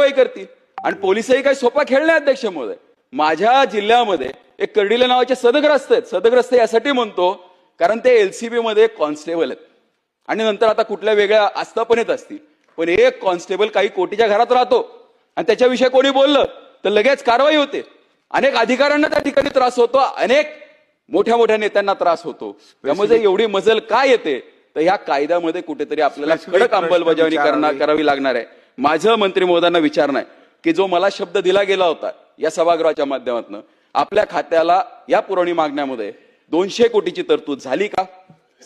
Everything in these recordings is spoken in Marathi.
कारवाई करतील. आणि पोलिसही काही सोपा खेळ नाही अध्यक्ष महोदय. माझ्या जिल्ह्यामध्ये एक कर्डिले नावाचे सदग्रस्त आहेत. सदग्रस्त यासाठी म्हणतो कारण ते एलसीबी मध्ये कॉन्स्टेबल आहेत आणि नंतर आता कुठल्या वेगळ्या आस्थापनेत असतील. पण एक कॉन्स्टेबल काही कोटीच्या घरात राहतो आणि त्याच्याविषयी कोणी बोललं तर लगेच कारवाई होते. अनेक अधिकाऱ्यांना त्या ठिकाणी त्रास होतो, अनेक मोठ्या मोठ्या नेत्यांना त्रास होतो. त्यामुळे एवढी मजल काय येते तर ह्या कायद्यामध्ये कुठेतरी आपल्याला कडक अंमलबजावणी करावी लागणार आहे. माझं मंत्री महोदयांना विचारणं आहे की जो मला शब्द दिला गेला होता या सभागृहाच्या माध्यमातून, आपल्या खात्याला या पुरवणी मागण्यामध्ये 200 कोटीची तरतूद झाली का?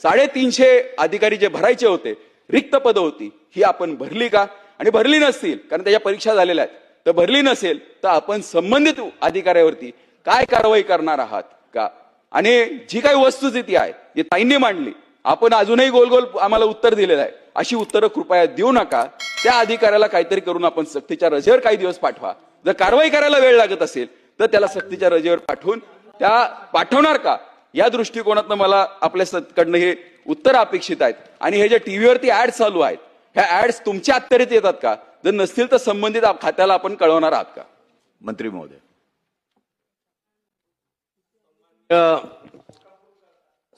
350 अधिकारी जे भरायचे होते, रिक्त पदं होती, ही आपण भरली का? आणि भरली नसतील कारण त्याच्या परीक्षा झालेल्या आहेत, तर भरली नसेल तर आपण संबंधित अधिकाऱ्यावरती काय कारवाई करणार आहात का? आणि जी काही वस्तुस्थिती आहे जी ताईंनी मांडली, आपण अजूनही गोल गोल आम्हाला उत्तर दिलेलं आहे. अशी उत्तरं कृपया देऊ नका. त्या अधिकाऱ्याला काहीतरी करून आपण सक्तीच्या रजेवर काही दिवस पाठवा. जर कारवाई करायला वेळ लागत असेल तर त्याला सक्तीच्या रजेवर पाठवून त्या पाठवणार का, या दृष्टिकोनातनं मला आपल्याकडनं हे उत्तर अपेक्षित आहेत. आणि हे जे टीव्हीवरती ऍड चालू आहेत, ह्या ऍड्स तुमच्या अखत्यारीत येतात का? जर नसतील तर संबंधित खात्याला आपण कळवणार आहात का? मंत्री महोदय.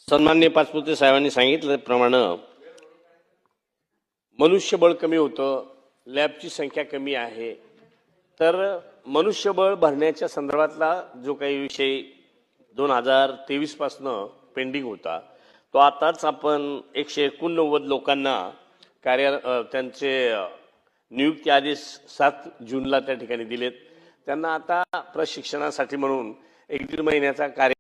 सन्माननीय पाचपुते साहेबांनी सांगितल्याप्रमाणे मनुष्यबळ कमी होतं, लॅबची संख्या कमी आहे. तर मनुष्यबळ भरण्याच्या संदर्भातला जो काही विषय 2023 पासून पेंडिंग होता, तो आताच आपण 189 लोकांना त्यांचे नियुक्ती आदेश 7 जूनला त्या ठिकाणी दिलेत. त्यांना आता प्रशिक्षणासाठी म्हणून 1-1.5 महिन्याचा